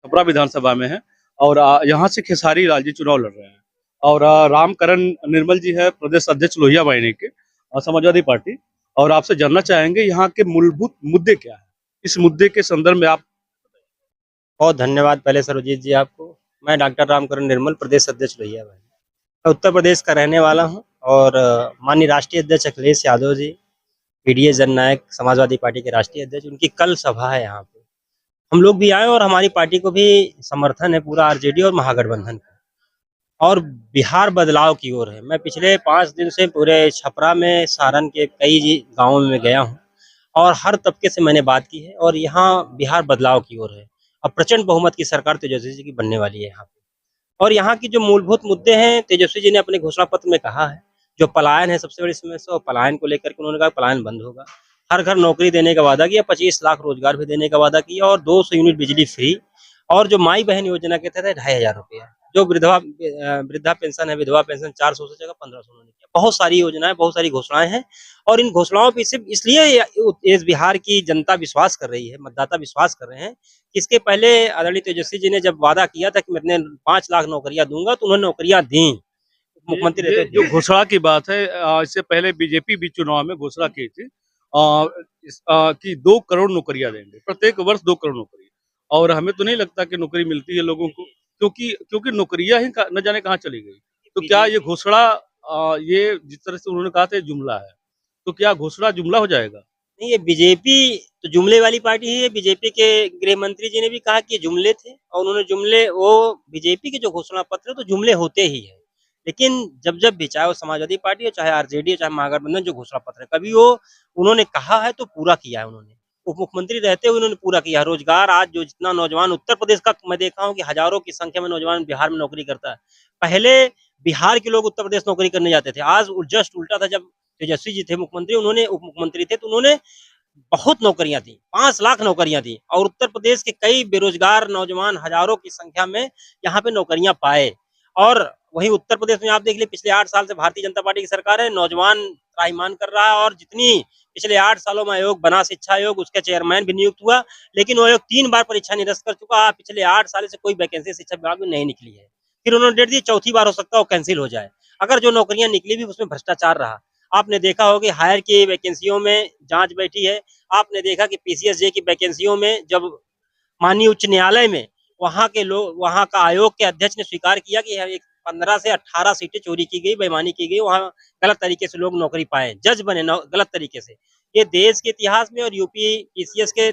छपरा विधानसभा में है और यहाँ से खेसारी लाल जी चुनाव लड़ रहे हैं और रामकरण निर्मल जी है प्रदेश अध्यक्ष लोहिया वाहिनी के समाजवादी पार्टी। और आपसे जानना चाहेंगे यहाँ के मूलभूत मुद्दे क्या है, इस मुद्दे के संदर्भ में आप। बहुत धन्यवाद पहले सर्वजीत जी आपको। मैं डॉक्टर रामकरण निर्मल प्रदेश अध्यक्ष लोहिया भाई, मैं उत्तर प्रदेश का रहने वाला हूं और माननीय राष्ट्रीय अध्यक्ष अखिलेश यादव जी, पीडीए जननायक समाजवादी पार्टी के राष्ट्रीय अध्यक्ष, उनकी कल सभा है यहाँ पे। हम लोग भी आए और हमारी पार्टी को भी समर्थन है पूरा आरजेडी और महागठबंधन का, और बिहार बदलाव की ओर है। मैं पिछले 5 दिन से पूरे छपरा में, सारण के कई गाँवों में गया हूँ और हर तबके से मैंने बात की है और यहाँ बिहार बदलाव की ओर है। अब प्रचंड बहुमत की सरकार तेजस्वी जी की बनने वाली है यहाँ पे। और यहाँ की जो मूलभूत मुद्दे हैं, तेजस्वी जी ने अपने घोषणा पत्र में कहा है, जो पलायन है सबसे बड़ी समस्या, और पलायन को लेकर के उन्होंने कहा पलायन बंद होगा। हर घर नौकरी देने का वादा किया, 25 लाख रोजगार भी देने का वादा किया और 200 यूनिट बिजली फ्री। और जो माई बहन योजना के तहत 2,500 रुपया, जो वृद्धा पेंशन है, विधवा पेंशन 400 से जगह 1500 उन्होंने किया। बहुत सारी योजनाएं, बहुत सारी घोषणाएं हैं और इन घोषणाओं पे सिर्फ इसलिए इस बिहार की जनता विश्वास कर रही है, मतदाता विश्वास कर रहे हैं। इसके पहले आदरणीय तेजस्वी जी ने जब वादा किया था कि मैं इतने 5 लाख नौकरियां दूंगा, तो उन्होंने नौकरियां दी। मुख्यमंत्री रहते जो घोषणा की बात है, इससे पहले बीजेपी भी चुनाव में घोषणा की थी कि 2 करोड़ नौकरियां देंगे, प्रत्येक वर्ष 2 करोड़ नौकरी। और हमें तो नहीं लगता कि नौकरी मिलती है लोगों को, क्योंकि क्योंकि नौकरियां ही न जाने कहाँ चली गई। तो क्या ये घोषणा, ये जिस तरह से उन्होंने कहा था जुमला है, तो क्या घोषणा जुमला हो जाएगा? नहीं, ये बीजेपी तो जुमले वाली पार्टी है। बीजेपी के गृह मंत्री जी ने भी कहा कि ये जुमले थे और उन्होंने जुमले, वो बीजेपी के जो घोषणा पत्र है तो जुमले होते ही है। लेकिन जब भी, चाहे वो समाजवादी पार्टी हो, चाहे आरजेडी हो, चाहे महागठबंधन, जो घोषणा पत्र है कभी वो उन्होंने कहा है तो पूरा किया है। उन्होंने उप मुख्यमंत्री रहते हुए उन्होंने पूरा किया है। रोजगार आज जो जितना नौजवान उत्तर प्रदेश का, मैं देखा हूँ कि हजारों की संख्या में नौजवान बिहार में नौकरी करता है। पहले बिहार के लोग उत्तर प्रदेश नौकरी करने जाते थे, आज जस्ट उल्टा था। जब तेजस्वी जी थे मुख्यमंत्री, उन्होंने उप मुख्यमंत्री थे, तो उन्होंने बहुत नौकरियां दी, 5 लाख नौकरियां दी और उत्तर प्रदेश के कई बेरोजगार नौजवान हजारों की संख्या में यहाँ पे नौकरियां पाए। और वहीं उत्तर प्रदेश में आप देख लीजिए, पिछले 8 साल से भारतीय जनता पार्टी की सरकार है, नौजवान त्राहिमाम कर रहा है। और जितनी पिछले 8 सालों में आयोग बना, शिक्षा आयोग, उसके चेयरमैन भी नियुक्त हुआ, लेकिन वो आयोग 3 बार परीक्षा निरस्त कर चुका। पिछले 8 साल से कोई वैकेंसी शिक्षा विभाग में नहीं निकली है। फिर उन्होंने डेट दी, चौथी बार हो सकता है वो कैंसिल हो जाए। अगर जो नौकरियां निकली भी उसमें भ्रष्टाचार रहा। आपने देखा होगा कि हायर की वैकेंसियों में जांच बैठी है। आपने देखा कि पीसीएसजे की वैकेंसियों में जब माननीय उच्च न्यायालय में वहां के लोग, वहां का आयोग के अध्यक्ष ने स्वीकार किया कि 15 से 18 सीटें चोरी की गई, बेईमानी की गई, वहां गलत तरीके से लोग नौकरी पाए, जज बने गलत तरीके से। ये देश के इतिहास में और यूपी पीसीएस के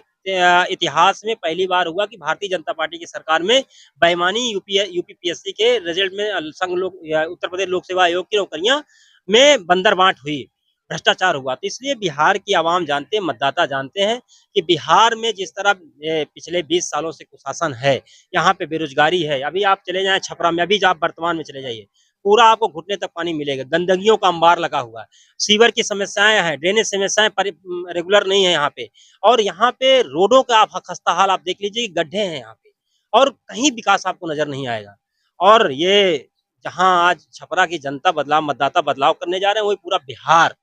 इतिहास में पहली बार हुआ कि भारतीय जनता पार्टी की सरकार में बेईमानी यूपीपीएससी के रिजल्ट में संघ लोक उत्तर प्रदेश लोक सेवा आयोग की नौकरियां में बंदरबांट हुई, भ्रष्टाचार हुआ। तो इसलिए बिहार की आवाम जानते हैं, मतदाता जानते हैं कि बिहार में जिस तरह पिछले 20 सालों से कुशासन है, यहाँ पे बेरोजगारी है। अभी आप चले जाएं छपरा में, अभी आप वर्तमान में चले जाइए, पूरा आपको घुटने तक पानी मिलेगा, गंदगियों का अंबार लगा हुआ है, सीवर की समस्याएं हैं, ड्रेनेज समस्याएं रेगुलर नहीं है यहाँ पे। और यहाँ पे रोडों का आप खस्ता हाल आप देख लीजिए, गड्ढे हैं यहाँ पे और कहीं विकास आपको नजर नहीं आएगा। और ये जहाँ आज छपरा की जनता बदलाव, मतदाता बदलाव करने जा रहे हैं, वही पूरा बिहार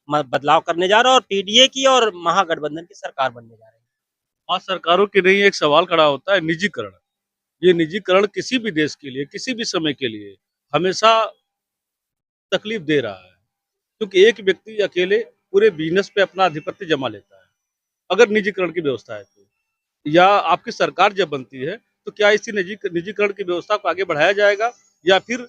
बदलाव करने जा रहा है और पीडीए की और महागठबंधन की सरकार बनने जा रही है। आज सरकारों की नहीं, एक सवाल खड़ा होता है निजीकरण। ये निजीकरण किसी भी देश के लिए, किसी भी समय के लिए हमेशा तकलीफ दे रहा है, क्योंकि एक व्यक्ति अकेले पूरे बिजनेस पे अपना आधिपत्य जमा लेता है। अगर निजीकरण की व्यवस्था है तो, या आपकी सरकार जब बनती है, तो क्या इसी निजीकरण की व्यवस्था को आगे बढ़ाया जाएगा या फिर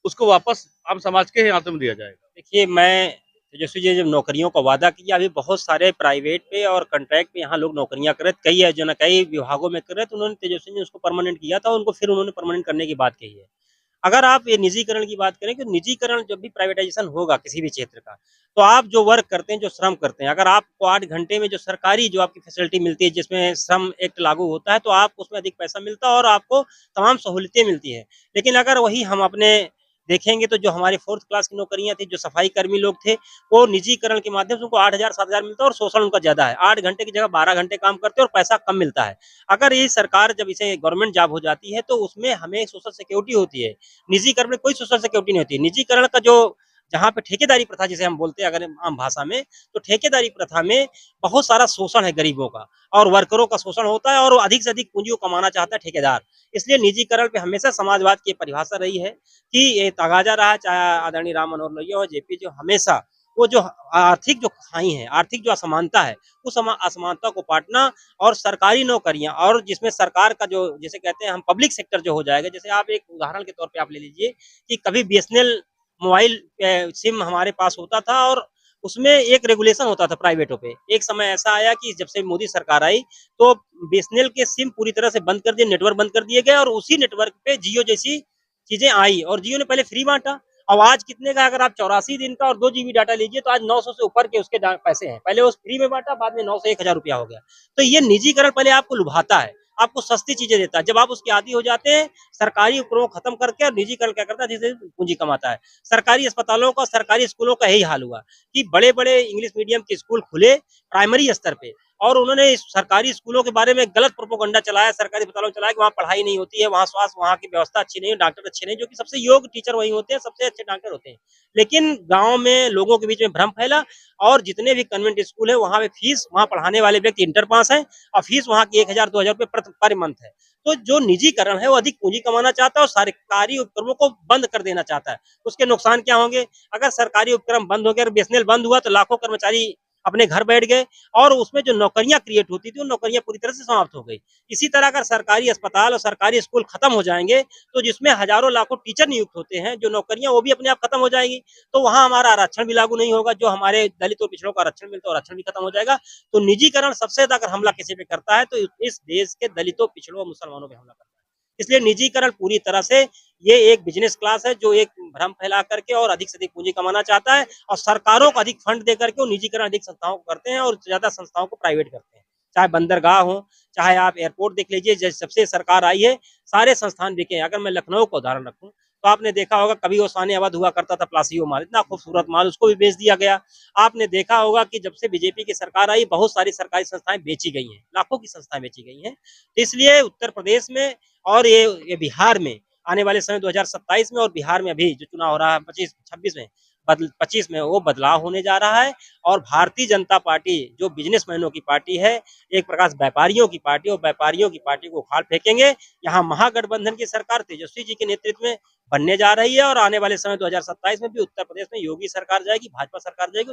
उसको वापस आम समाज के ही हाथों में दिया जाएगा? देखिए, मैं तेजस्वी जी ने जब नौकरियों का वादा किया, अभी बहुत सारे प्राइवेट पे और कॉन्ट्रैक्ट पे यहाँ लोग नौकरियां कर रहे थे, कई योजना, कई विभागों में कर रहे थे। उन्होंने, तेजस्वी ने उसको परमानेंट किया था, उनको फिर उन्होंने परमानेंट करने की बात कही है। अगर आप ये निजीकरण की बात करें, कि निजीकरण जब भी प्राइवेटाइजेशन होगा किसी भी क्षेत्र का, तो आप जो वर्क करते हैं, जो श्रम करते हैं, अगर आपको 8 घंटे में जो सरकारी जो आपकी फैसिलिटी मिलती है, जिसमें श्रम एक्ट लागू होता है, तो आपको उसमें अधिक पैसा मिलता है और आपको तमाम सहूलियतें मिलती है। लेकिन अगर वही हम अपने देखेंगे, तो जो हमारी 4th क्लास की नौकरियां थी, जो सफाई कर्मी लोग थे, वो निजीकरण के माध्यम से उनको 8,000 7,000 मिलता है और शोषण उनका ज्यादा है। 8 घंटे की जगह 12 घंटे काम करते हैं और पैसा कम मिलता है। अगर ये सरकार जब इसे गवर्नमेंट जॉब हो जाती है, तो उसमें हमें सोशल सिक्योरिटी होती है। निजीकरण में कोई सोशल सिक्योरिटी नहीं होती। निजीकरण का जो जहाँ पे ठेकेदारी प्रथा जिसे हम बोलते हैं अगर आम भाषा में, तो ठेकेदारी प्रथा में बहुत सारा शोषण है गरीबों का और वर्करों का शोषण होता है और अधिक से अधिक पूंजी को कमाना चाहता है ठेकेदार। इसलिए निजीकरण पे हमेशा समाजवाद की परिभाषा रही है कि ये तगाजा रहा, चाहे आदरणीय राम मनोहर लोहिया और जेपी जो हमेशा वो जो आर्थिक जो खाई है, आर्थिक जो असमानता है, उस असमानता को पाटना और सरकारी नौकरियां और जिसमें सरकार का जो जैसे कहते हैं हम पब्लिक सेक्टर जो हो जाएगा, जैसे आप एक उदाहरण के तौर पे आप ले लीजिए कि कभी बीएसएनएल मोबाइल सिम हमारे पास होता था और उसमें एक रेगुलेशन होता था प्राइवेटों पे। एक समय ऐसा आया कि जब से मोदी सरकार आई तो बीएसएनएल के सिम पूरी तरह से बंद कर दिए, नेटवर्क बंद कर दिए गए और उसी नेटवर्क पे जियो जैसी चीजें आई और जियो ने पहले फ्री बांटा। अब आज कितने का अगर आप 84 दिन का और 2 जीबी डाटा लीजिए तो आज 900 से ऊपर के उसके पैसे हैं। पहले वो फ्री में बांटा, बाद में 9 से 1000 रुपया हो गया। तो ये निजीकरण पहले आपको लुभाता है, आपको सस्ती चीजें देता है। जब आप उसके आदी हो जाते हैं, सरकारी उपक्रम खत्म करके और निजीकरण क्या करता है, जिससे पूंजी कमाता है। सरकारी अस्पतालों का, सरकारी स्कूलों का यही हाल हुआ कि बड़े-बड़े इंग्लिश मीडियम के स्कूल खुले प्राइमरी स्तर पे और उन्होंने इस सरकारी स्कूलों के बारे में गलत प्रोपेगेंडा चलाया, सरकारी अस्पतालों में चलाया कि वहाँ पढ़ाई नहीं होती है, वहाँ स्वास्थ्य, वहाँ की व्यवस्था अच्छी नहीं है, डॉक्टर अच्छे नहीं, जो कि सबसे योग्य टीचर वही होते हैं, सबसे अच्छे डॉक्टर होते हैं। लेकिन गाँव में लोगों के बीच में भ्रम फैला और जितने भी कन्वेंट स्कूल है, वहाँ पे फीस, वहाँ पढ़ाने वाले व्यक्ति इंटर पास हैं और फीस वहाँ की 1000 2000 रुपए पर मंथ है। तो जो निजीकरण है वो अधिक पूंजी कमाना चाहता है और सरकारी उपक्रमों को बंद कर देना चाहता है। उसके नुकसान क्या होंगे? अगर सरकारी उपक्रम बंद हो गए, अगर बीएसएनएल बंद हुआ तो लाखों कर्मचारी अपने घर बैठ गए और उसमें जो नौकरियां क्रिएट होती थी, वो नौकरियां पूरी तरह से समाप्त हो गई। इसी तरह अगर सरकारी अस्पताल और सरकारी स्कूल खत्म हो जाएंगे, तो जिसमें हजारों लाखों टीचर नियुक्त होते हैं, जो नौकरियां वो भी अपने आप खत्म हो जाएंगी। तो वहां हमारा आरक्षण भी लागू नहीं होगा, जो हमारे दलित और पिछड़ों को आरक्षण मिलता है, आरक्षण भी खत्म हो जाएगा। तो निजीकरण सबसे ज्यादा अगर हमला किसी पे करता है तो इस देश के दलितों, पिछड़ों और मुसलमानों पे हमला करता है। इसलिए निजीकरण पूरी तरह से ये एक बिजनेस क्लास है जो एक भ्रम फैला करके और अधिक से अधिक पूंजी कमाना चाहता है और सरकारों को अधिक फंड दे करके वो निजीकरण अधिक संस्थाओं को करते हैं और ज्यादा संस्थाओं को प्राइवेट करते हैं। चाहे बंदरगाह हो, चाहे आप एयरपोर्ट देख लीजिए, जैसे सबसे सरकार आई है, सारे संस्थान बिके हैं। अगर मैं लखनऊ का उदाहरण रखूं तो आपने देखा होगा कभी वो शान अवध हुआ करता था प्लासियो माल, इतना खूबसूरत माल, उसको भी बेच दिया गया। आपने देखा होगा कि जब से बीजेपी की सरकार आई बहुत सारी सरकारी संस्थाएं बेची गई हैं, लाखों की संस्थाएं बेची गई हैं। इसलिए उत्तर प्रदेश में और ये बिहार में आने वाले समय 2027 में और बिहार में अभी जो चुनाव हो रहा है 25-26 में 25 में वो बदलाव होने जा रहा है और भारतीय जनता पार्टी जो बिजनेसमैनों की पार्टी है, एक प्रकार से व्यापारियों की पार्टी और व्यापारियों की पार्टी को उखाड़ फेंकेंगे। यहाँ महागठबंधन की सरकार तेजस्वी जी के नेतृत्व में बनने जा रही है और आने वाले समय 2027 में भी उत्तर प्रदेश में योगी सरकार जाएगी, भाजपा सरकार जाएगी।